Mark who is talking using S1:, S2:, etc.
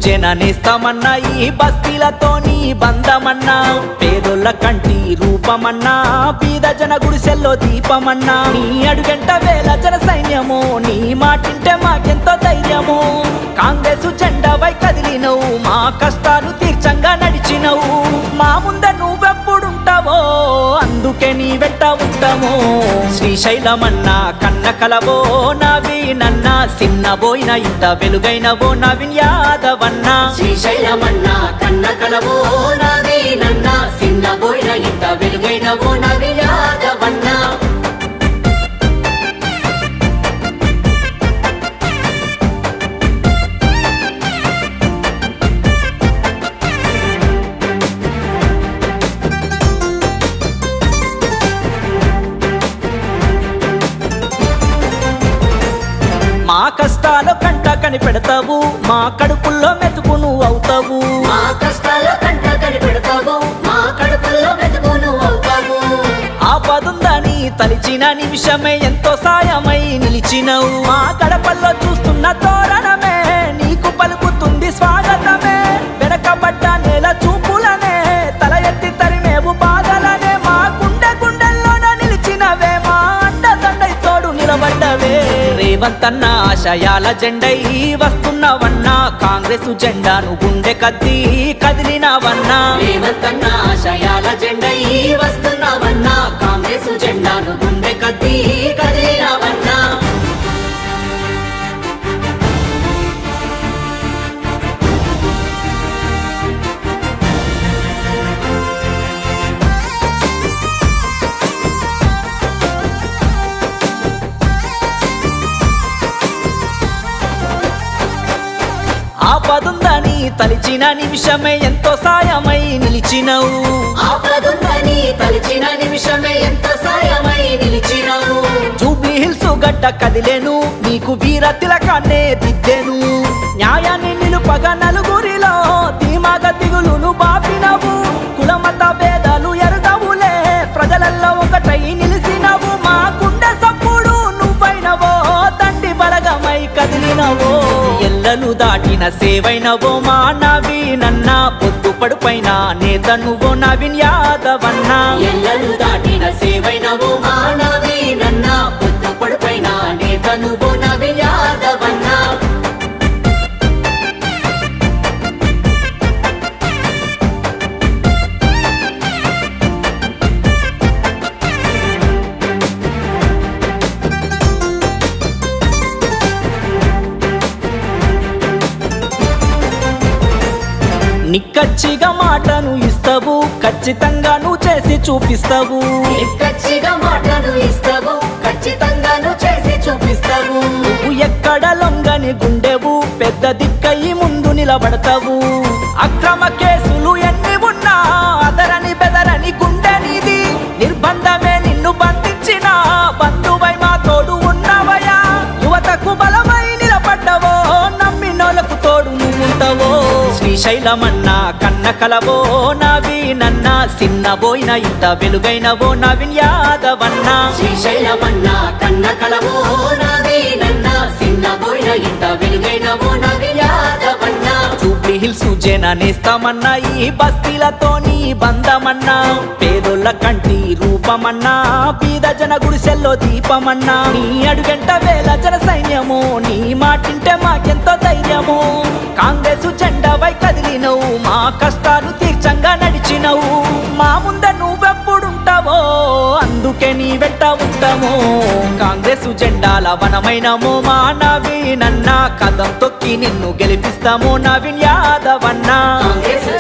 S1: జననేస్తామన్నా ఈ బస్తీలతోని బంధమన్నా పేదోళ్ళ కంటి రూపమన్నా బీద జన గుడిసెల్లో దీపమన్నా నీ అడుగంట వేల జన సైన్యము నీ మాటింటే మాకెంతో ధైర్యము కాంగ్రెసు జెండావై కదిలినవు మా కష్టాలు తీర్చంగా నడిచినవు మా ముంద నువ్వెప్పుడుంటావో అందుకే నీ వెంట ఉంటాము శ్రీశైలమన్నా కన్న కలవో నవీనన్నా సిన్నబోయిన ఇంత వెలుగైనవో నవీన్ యాదవ్ అన్నా
S2: శ్రీశైలమన్నా కన్న కలవో నవీనన్నా సిన్నబోయిన ఇంత వెలుగైనవో నవీన్ యాదవ్ అన్నా
S1: మా కష్టాలు కంట కనిపెడతావు మా కడుపుల్లో మెతుకు నువ్వు అవుతావు
S2: మా కష్టాలు కంట కనిపెడతావు మా కడుపుల్లో మెతుకు నువ్వు అవుతావు
S1: ఆపదుందని తలిచిన నిమిషమే ఎంతో సాయమై నిలిచినవు మా గడపల్లో చూస్తున్న తోరణమే నీకు పలుకుతుంది స్వాగతమే వెనకబడ్డ నేల చూపులనే తల ఎత్తి తరిమేవు బాధలనే మా గుండెల్లోన నిలిచినవే మా అండదండై తోడు నిలబడ్డవే రేవంతన్న ఆశయాల జెండై వస్తున్నవన్నా కాంగ్రెసు జెండాను గుండె కద్ది కదిలినవన్నా
S2: రేవంతన్న ఆశయాల జెండై వస్తున్నవన్నా కాంగ్రెసు జెండాను గుండె కద్ది కదిలినవన్నా
S1: ఆపదుందని తలిచిన నిమిషమే ఎంతో సాయమై నిలిచినవు
S2: ఆపదుందని తలిచిన నిమిషమే ఎంతో సాయమై నిలిచినవు
S1: జూబ్లీ హిల్స్ గడ్డ కదిలేను నీకు వీర తిలకాన్నే దిద్దెను న్యాయాన్ని నిలుపగా నలుగురిలో ధీమాగా దిగులును బాపినవు కులమత భేదాలు ఎరుగవులే ప్రజలల్లో ఒకటై నిలిచినవు మా గుండె సప్పుడు నువ్వైనవో దండి బలగమై కదిలినవో ఎల్లలు దాటిన సేవైనవో మా నవీనన్నా పొద్దు పడుపైన నేత నువ్వో నవీన్ యాదవ్ అన్నా
S2: ఎల్లలు దాటిన సేవైనవో మా నవీనన్నా పొద్దు పడుపైన నేత నువ్వో నవీన్ యాదవ్ అన్నా
S1: నిక్కచ్చిగా మాటను ఇస్తావు ఖచ్చితంగా నువ్వు చేసి చూపిస్తావు
S2: నిక్కచ్చిగా మాటను ఇస్తావు ఖచ్చితంగా నువ్వు చేసి చూపిస్తావు
S1: నువ్వు ఎక్కడ లొంగని గుండెవు పెద్ద దిక్కయి ముందు నిలబడతావు అక్రమ కేసులు ఎన్ని ఉన్నా అదరని బెదరని గుండె నీది నిర్బంధమే నిన్ను బంధించిన బంధువై మా తోడు ఉన్నవయా యువతకు బలమై నిలబడ్డవో నమ్మినోలకు తోడు నువ్వుంటావో శ్రీశైలమన్నా కన్న కలవో నవీనన్నా సిన్నబోయిన ఇంత వెలుగైనవో నవీన్ యాదవ్ అన్నా
S2: శ్రీశైలమన్నా కన్న కలవో నవీనన్నా సిన్నబోయిన ఇంత వెలుగైనవో నవీన్ యాదవ్ అన్నా
S1: జూబ్లీ హిల్స్ జననేస్తామన్నా ఈ బస్తీలతోని బంధమన్నా పేదోళ్ళ కంటి రూపమన్నా బీద జన గుడిసెల్లో దీపమన్నా నీ అడుగంట వేల జన సైన్యము నీ మాటింటే మాకెంతో ధైర్యము కాంగ్రెసు జెండావై కదిలినవు మా కష్టాలు తీర్చంగా నడిచినవు మా ముంద నువ్వెప్పుడుంటావో అందుకే నీ వెంట ఉంటాము కాంగ్రెసు జెండాల వనమైనము మా నవీనన్నా కదం తొక్కి నిన్ను గెలిపిస్తాము నవీన్ యాదవ్ అన్నా
S2: కాంగ్రెసు